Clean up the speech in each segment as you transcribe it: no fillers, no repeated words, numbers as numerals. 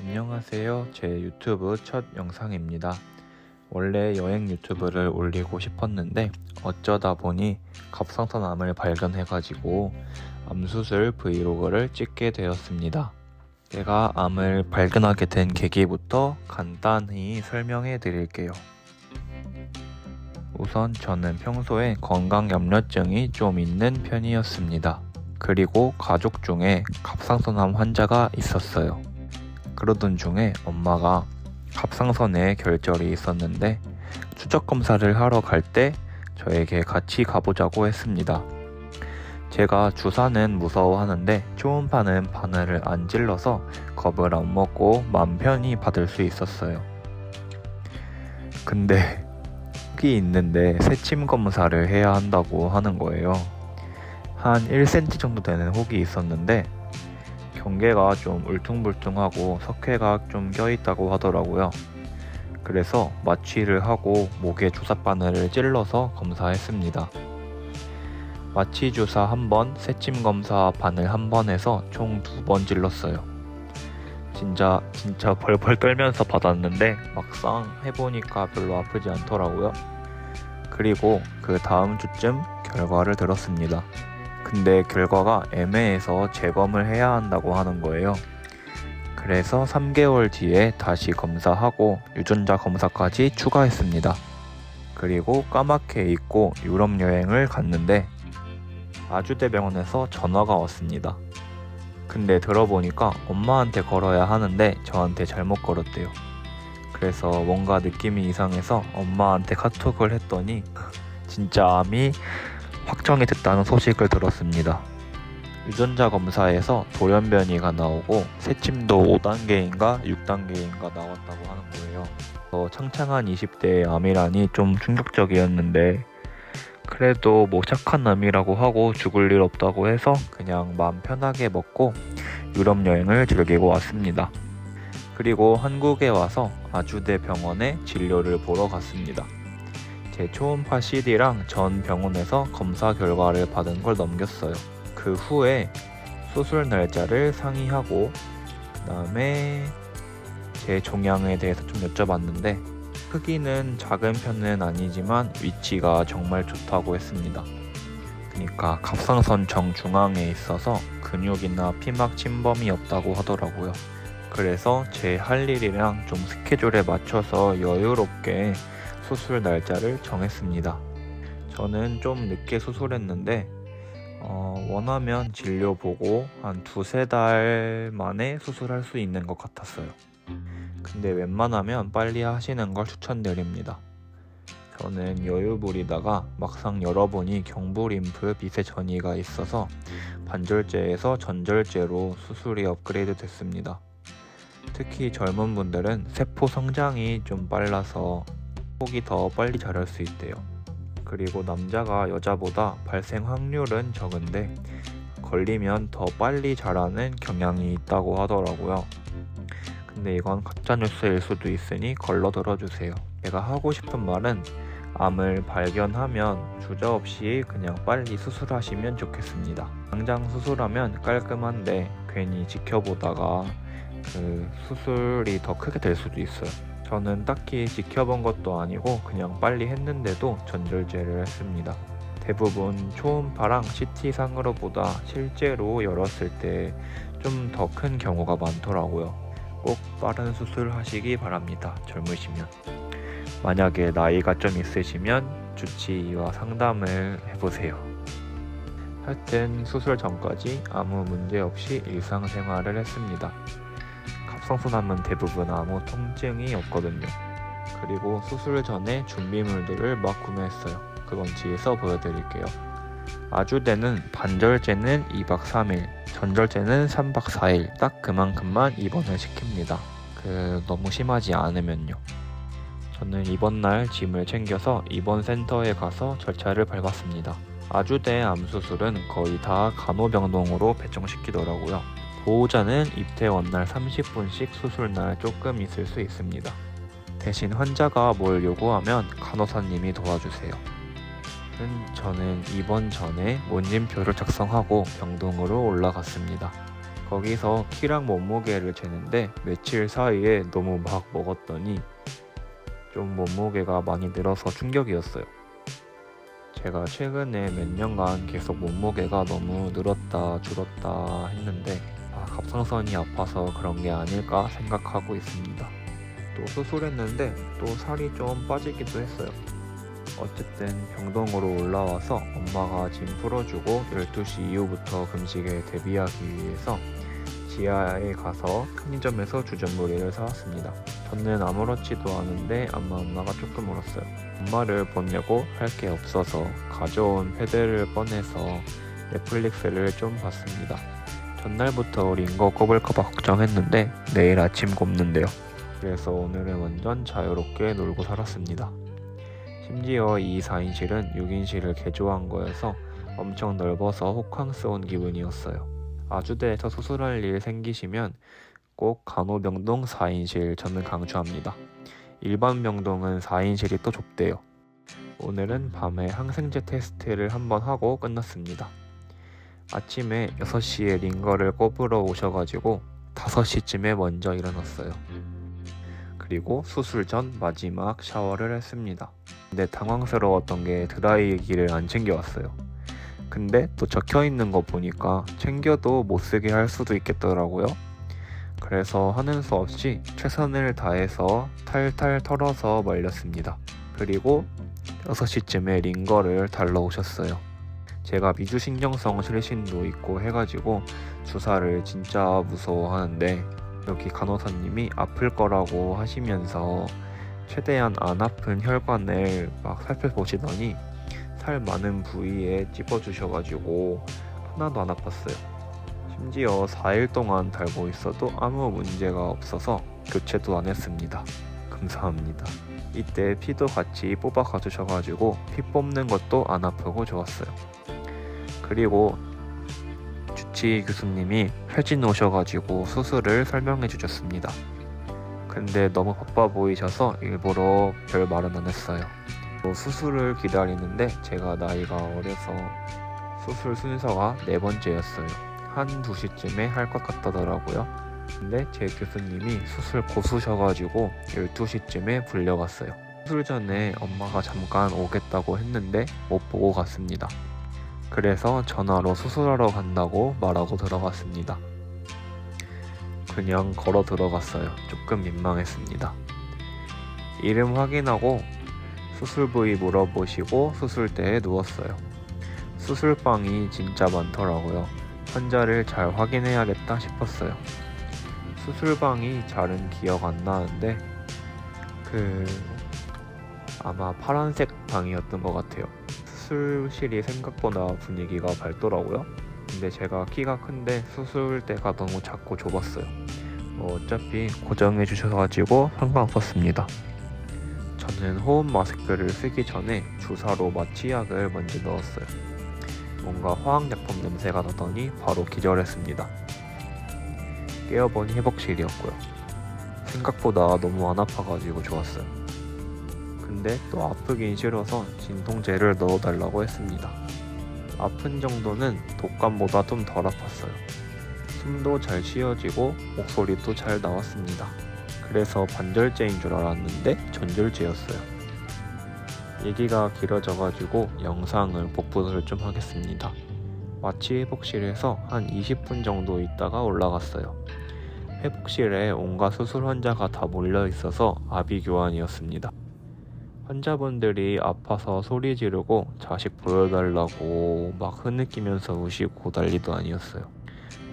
안녕하세요. 제 유튜브 첫 영상입니다. 원래 여행 유튜브를 올리고 싶었는데 어쩌다 보니 갑상선암을 발견해가지고 암수술 브이로그를 찍게 되었습니다. 제가 암을 발견하게 된 계기부터 간단히 설명해 드릴게요. 우선 저는 평소에 건강 염려증이 좀 있는 편이었습니다. 그리고 가족 중에 갑상선암 환자가 있었어요. 그러던 중에 엄마가 갑상선에 결절이 있었는데 추적 검사를 하러 갈 때 저에게 같이 가보자고 했습니다. 제가 주사는 무서워하는데 초음파는 바늘을 안 찔러서 겁을 안 먹고 맘 편히 받을 수 있었어요. 근데 혹이 있는데 새침 검사를 해야 한다고 하는 거예요. 한 1cm 정도 되는 혹이 있었는데 경계가 좀 울퉁불퉁하고 석회가 좀 껴있다고 하더라고요. 그래서 마취를 하고 목에 주사바늘을 찔러서 검사했습니다. 마취 주사 1번, 새침 검사 바늘 1번 해서 총 2번 찔렀어요. 진짜 벌벌 떨면서 받았는데 막상 해보니까 별로 아프지 않더라고요. 그리고 그 다음 주쯤 결과를 들었습니다. 근데 결과가 애매해서 재검을 해야 한다고 하는 거예요. 그래서 3개월 뒤에 다시 검사하고 유전자 검사까지 추가했습니다. 그리고 까맣게 잊고 유럽 여행을 갔는데 아주대병원에서 전화가 왔습니다. 근데 들어보니까 엄마한테 걸어야 하는데 저한테 잘못 걸었대요. 그래서 뭔가 느낌이 이상해서 엄마한테 카톡을 했더니 진짜 암이 확정이 됐다는 소식을 들었습니다. 유전자 검사에서 돌연변이가 나오고 새침도 5단계인가 6단계인가 나왔다고 하는 거예요. 창창한 20대의 암이라니 좀 충격적이었는데 그래도 뭐 착한 암이라고 하고 죽을 일 없다고 해서 그냥 마음 편하게 먹고 유럽 여행을 즐기고 왔습니다. 그리고 한국에 와서 아주대 병원에 진료를 보러 갔습니다. 제 초음파 CD랑 전 병원에서 검사 결과를 받은 걸 넘겼어요. 그 후에 수술 날짜를 상의하고 그다음에 제 종양에 대해서 좀 여쭤봤는데 크기는 작은 편은 아니지만 위치가 정말 좋다고 했습니다. 그러니까 갑상선 정중앙에 있어서 근육이나 피막 침범이 없다고 하더라고요. 그래서 제 할 일이랑 좀 스케줄에 맞춰서 여유롭게 수술 날짜를 정했습니다. 저는 좀 늦게 수술했는데 원하면 진료 보고 한 2-3달 만에 수술할 수 있는 것 같았어요. 근데 웬만하면 빨리 하시는 걸 추천드립니다. 저는 여유 부리다가 막상 열어보니 경부림프 미세 전이가 있어서 반절제에서 전절제로 수술이 업그레이드 됐습니다. 특히 젊은 분들은 세포 성장이 좀 빨라서 혹이 더 빨리 자랄 수 있대요. 그리고 남자가 여자보다 발생 확률은 적은데 걸리면 더 빨리 자라는 경향이 있다고 하더라고요. 근데 이건 가짜뉴스일 수도 있으니 걸러 들어주세요. 제가 하고 싶은 말은 암을 발견하면 주저없이 그냥 빨리 수술하시면 좋겠습니다. 당장 수술하면 깔끔한데 괜히 지켜보다가 그 수술이 더 크게 될 수도 있어요. 저는 딱히 지켜본 것도 아니고 그냥 빨리 했는데도 전절제를 했습니다. 대부분 초음파랑 CT상으로 보다 실제로 열었을 때 좀 더 큰 경우가 많더라고요. 꼭 빠른 수술 하시기 바랍니다. 젊으시면. 만약에 나이가 좀 있으시면 주치의와 상담을 해보세요. 하여튼 수술 전까지 아무 문제 없이 일상생활을 했습니다. 갑상선암은 대부분 아무 통증이 없거든요. 그리고 수술 전에 준비물들을 막 구매했어요. 그건 뒤에서 보여드릴게요. 아주대는 반절제는 2박 3일, 전절제는 3박 4일 딱 그만큼만 입원을 시킵니다. 너무 심하지 않으면요. 저는 입원 날 짐을 챙겨서 입원 센터에 가서 절차를 밟았습니다. 아주대 암수술은 거의 다 간호병동으로 배정시키더라고요. 보호자는 입퇴원 날 30분씩 수술 날 조금 있을 수 있습니다. 대신 환자가 뭘 요구하면 간호사님이 도와주세요. 저는 입원 전에 문진표를 작성하고 병동으로 올라갔습니다. 거기서 키랑 몸무게를 재는데 며칠 사이에 너무 막 먹었더니 좀 몸무게가 많이 늘어서 충격이었어요. 제가 최근에 몇 년간 계속 몸무게가 너무 늘었다 줄었다 했는데 갑상선이 아파서 그런 게 아닐까 생각하고 있습니다. 또 수술했는데 또 살이 좀 빠지기도 했어요. 어쨌든 병동으로 올라와서 엄마가 짐 풀어주고 12시 이후부터 금식에 대비하기 위해서 지하에 가서 편의점에서 주전부리를 사왔습니다. 저는 아무렇지도 않은데 엄마가 조금 울었어요. 엄마를 보려고 할 게 없어서 가져온 패드를 꺼내서 넷플릭스를 좀 봤습니다. 전날부터 링거 꼽을까봐 걱정했는데 내일 아침 꼽는데요. 그래서 오늘은 완전 자유롭게 놀고 살았습니다. 심지어 이 4인실은 6인실을 개조한 거여서 엄청 넓어서 호캉스 온 기분이었어요. 아주대에서 수술할 일 생기시면 꼭 간호병동 4인실 저는 강추합니다. 일반 병동은 4인실이 또 좁대요. 오늘은 밤에 항생제 테스트를 한번 하고 끝났습니다. 아침에 6시에 링거를 꼽으러 오셔가지고 5시쯤에 먼저 일어났어요. 그리고 수술 전 마지막 샤워를 했습니다. 근데 당황스러웠던 게 드라이기를 안 챙겨왔어요. 근데 또 적혀있는 거 보니까 챙겨도 못쓰게 할 수도 있겠더라고요. 그래서 하는 수 없이 최선을 다해서 탈탈 털어서 말렸습니다. 그리고 6시쯤에 링거를 달러 오셨어요. 제가 미주신경성 실신도 있고 해가지고 주사를 진짜 무서워하는데 여기 간호사님이 아플 거라고 하시면서 최대한 안 아픈 혈관을 막 살펴보시더니 살 많은 부위에 찝어주셔가지고 하나도 안 아팠어요. 심지어 4일 동안 달고 있어도 아무 문제가 없어서 교체도 안 했습니다. 감사합니다. 이때 피도 같이 뽑아 가주셔가지고 피 뽑는 것도 안 아프고 좋았어요. 그리고 주치 교수님이 회진 오셔가지고 수술을 설명해 주셨습니다. 근데 너무 바빠 보이셔서 일부러 별 말은 안 했어요. 수술을 기다리는데 제가 나이가 어려서 수술 순서가 4번째였어요. 한 2시쯤에 할 것 같더라고요. 근데 제 교수님이 수술 고수셔가지고 12시쯤에 불려갔어요. 수술 전에 엄마가 잠깐 오겠다고 했는데 못 보고 갔습니다. 그래서 전화로 수술하러 간다고 말하고 들어갔습니다. 그냥 걸어 들어갔어요. 조금 민망했습니다. 이름 확인하고 수술 부위 물어보시고 수술대에 누웠어요. 수술방이 진짜 많더라고요. 환자를 잘 확인해야겠다 싶었어요. 수술방이 잘은 기억 안 나는데 아마 파란색 방이었던 것 같아요. 수술실이 생각보다 분위기가 밝더라고요. 근데 제가 키가 큰데 수술대가 너무 작고 좁았어요. 어차피 고정해 주셔가지고 상관없었습니다. 저는 호흡 마스크를 쓰기 전에 주사로 마취약을 먼저 넣었어요. 뭔가 화학약품 냄새가 나더니 바로 기절했습니다. 깨어보니 회복실이었고요. 생각보다 너무 안 아파가지고 좋았어요. 근데 또 아프긴 싫어서 진통제를 넣어달라고 했습니다. 아픈 정도는 독감보다 좀 덜 아팠어요. 숨도 잘 쉬어지고 목소리도 잘 나왔습니다. 그래서 반절제인 줄 알았는데 전절제였어요. 얘기가 길어져가지고 영상을 복붙을 좀 하겠습니다. 마취 회복실에서 한 20분 정도 있다가 올라갔어요. 회복실에 온갖 수술 환자가 다 몰려 있어서 아비규환이었습니다. 환자분들이 아파서 소리 지르고 자식 보여달라고 막 흐느끼면서 우시고 난리도 아니었어요.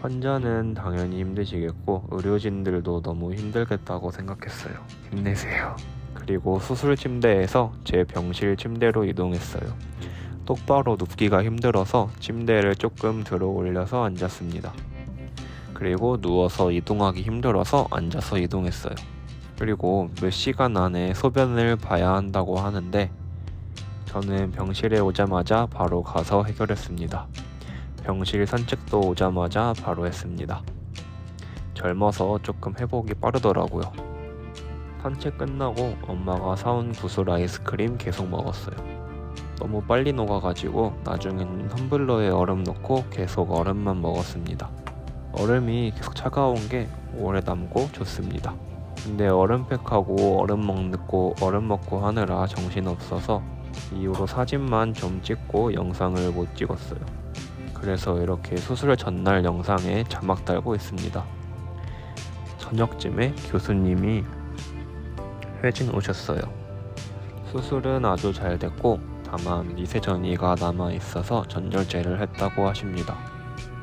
환자는 당연히 힘드시겠고 의료진들도 너무 힘들겠다고 생각했어요. 힘내세요. 그리고 수술 침대에서 제 병실 침대로 이동했어요. 똑바로 눕기가 힘들어서 침대를 조금 들어 올려서 앉았습니다. 그리고 누워서 이동하기 힘들어서 앉아서 이동했어요. 그리고 몇 시간 안에 소변을 봐야 한다고 하는데 저는 병실에 오자마자 바로 가서 해결했습니다. 병실 산책도 오자마자 바로 했습니다. 젊어서 조금 회복이 빠르더라고요. 산책 끝나고 엄마가 사온 구슬 아이스크림 계속 먹었어요. 너무 빨리 녹아가지고 나중에는 텀블러에 얼음 넣고 계속 얼음만 먹었습니다. 얼음이 계속 차가운 게 오래 남고 좋습니다. 근데 얼음팩하고 얼음 먹고 하느라 정신없어서 이후로 사진만 좀 찍고 영상을 못 찍었어요. 그래서 이렇게 수술 전날 영상에 자막 달고 있습니다. 저녁쯤에 교수님이 회진 오셨어요. 수술은 아주 잘 됐고 다만 미세전이가 남아있어서 전절제를 했다고 하십니다.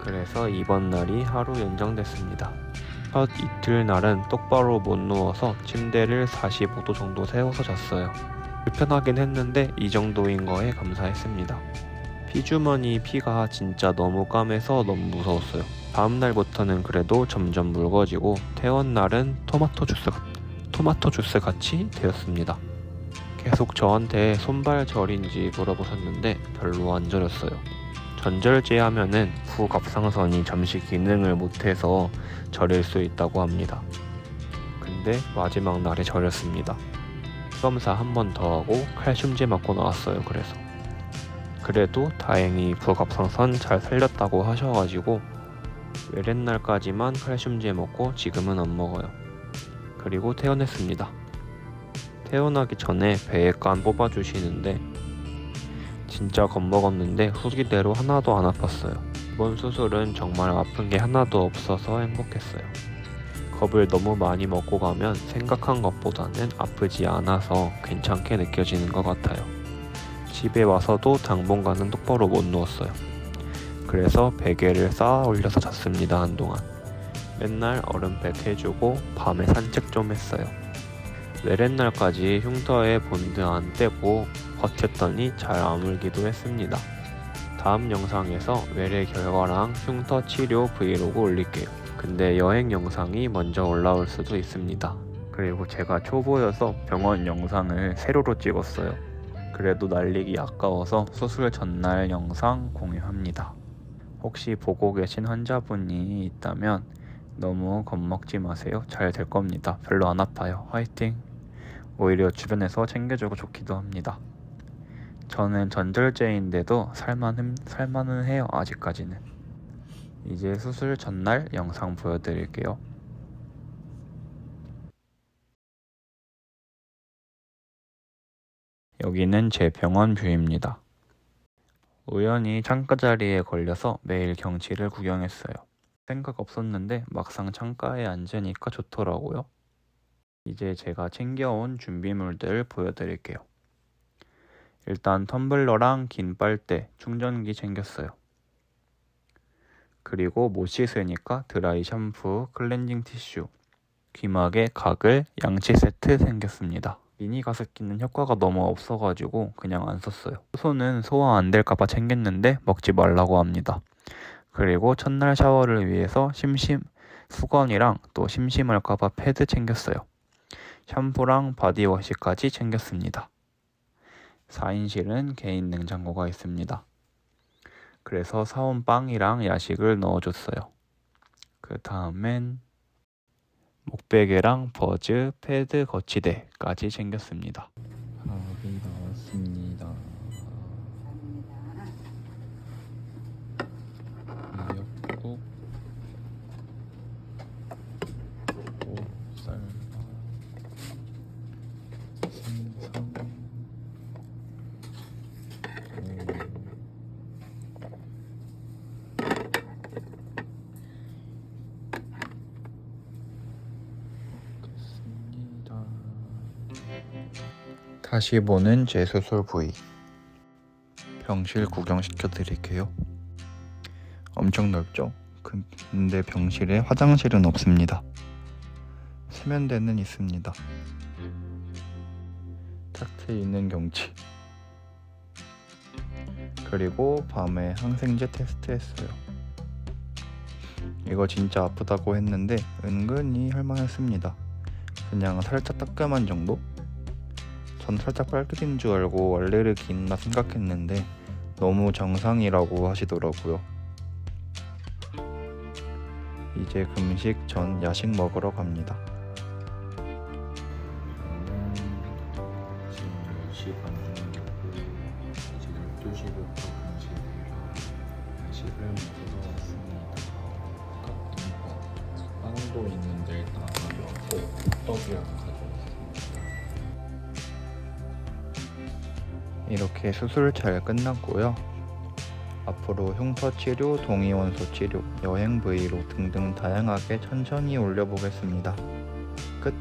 그래서 이번 날이 하루 연장됐습니다. 첫 이틀 날은 똑바로 못 누워서 침대를 45도 정도 세워서 잤어요. 불편하긴 했는데 이 정도인 거에 감사했습니다. 피주머니 피가 진짜 너무 까매서 너무 무서웠어요. 다음 날부터는 그래도 점점 묽어지고 퇴원 날은 토마토 주스 같이 되었습니다. 계속 저한테 손발 저린지 물어보셨는데 별로 안 저렸어요. 전절제 하면은 후갑상선이 잠시 기능을 못해서 저릴 수 있다고 합니다. 근데 마지막 날에 저렸습니다. 검사 한 번 더 하고 칼슘제 맞고 나왔어요. 그래도 다행히 부갑상선 잘 살렸다고 하셔가지고 외랫날까지만 칼슘제 먹고 지금은 안 먹어요. 그리고 퇴원했습니다. 퇴원하기 전에 배에간 뽑아주시는데 진짜 겁먹었는데 후기대로 하나도 안 아팠어요. 이번 수술은 정말 아픈 게 하나도 없어서 행복했어요. 겁을 너무 많이 먹고 가면 생각한 것보다는 아프지 않아서 괜찮게 느껴지는 것 같아요. 집에 와서도 당분간은 똑바로 못 누웠어요. 그래서 베개를 쌓아 올려서 잤습니다. 한동안 맨날 얼음팩 해주고 밤에 산책 좀 했어요. 외랫날까지 흉터에 본드 안 떼고 버텼더니 잘 아물기도 했습니다. 다음 영상에서 외래 결과랑 흉터 치료 브이로그 올릴게요. 근데 여행 영상이 먼저 올라올 수도 있습니다. 그리고 제가 초보여서 병원 영상을 세로로 찍었어요. 그래도 날리기 아까워서 수술 전날 영상 공유합니다. 혹시 보고 계신 환자분이 있다면 너무 겁먹지 마세요. 잘 될 겁니다. 별로 안 아파요. 화이팅! 오히려 주변에서 챙겨주고 좋기도 합니다. 저는 전절제인데도 살만은 해요. 아직까지는. 이제 수술 전날 영상 보여드릴게요. 여기는 제 병원 뷰입니다. 우연히 창가 자리에 걸려서 매일 경치를 구경했어요. 생각 없었는데 막상 창가에 앉으니까 좋더라고요. 이제 제가 챙겨온 준비물들 보여드릴게요. 일단 텀블러랑 긴 빨대, 충전기 챙겼어요. 그리고 못 씻으니까 드라이 샴푸, 클렌징 티슈, 귀마개, 가글, 양치 세트 챙겼습니다. 미니 가습기는 효과가 너무 없어가지고 그냥 안 썼어요. 효소는 소화 안 될까봐 챙겼는데 먹지 말라고 합니다. 그리고 첫날 샤워를 위해서 수건이랑 또 심심할까봐 패드 챙겼어요. 샴푸랑 바디워시까지 챙겼습니다. 4인실은 개인 냉장고가 있습니다. 그래서 사온 빵이랑 야식을 넣어줬어요. 그 다음엔 목베개랑 버즈, 패드, 거치대까지 챙겼습니다. 밥이 나왔습니다. 미역국, 쌀밥, 생선, 다시 보는 제 수술 부위. 병실 구경시켜 드릴게요. 엄청 넓죠? 근데 병실에 화장실은 없습니다. 세면대는 있습니다. 탁 트여 있는 경치. 그리고 밤에 항생제 테스트 했어요. 이거 진짜 아프다고 했는데 은근히 할만했습니다. 그냥 살짝 따끔한 정도? 전 살짝 빨개진 줄 알고 알레르기 있나 생각했는데 너무 정상이라고 하시더라고요. 이제 금식 전 야식 먹으러 갑니다. 지금 10시 반 정도고 이제 12시부터 금식이라 야식을 먹으러 왔습니다. 정도 있는데 일단 가져왔고 떡이랑 가져왔습니다. 이렇게 수술 잘 끝났고요. 앞으로 흉터 치료, 동위원소 치료, 여행 브이로그 등등 다양하게 천천히 올려보겠습니다. 끝.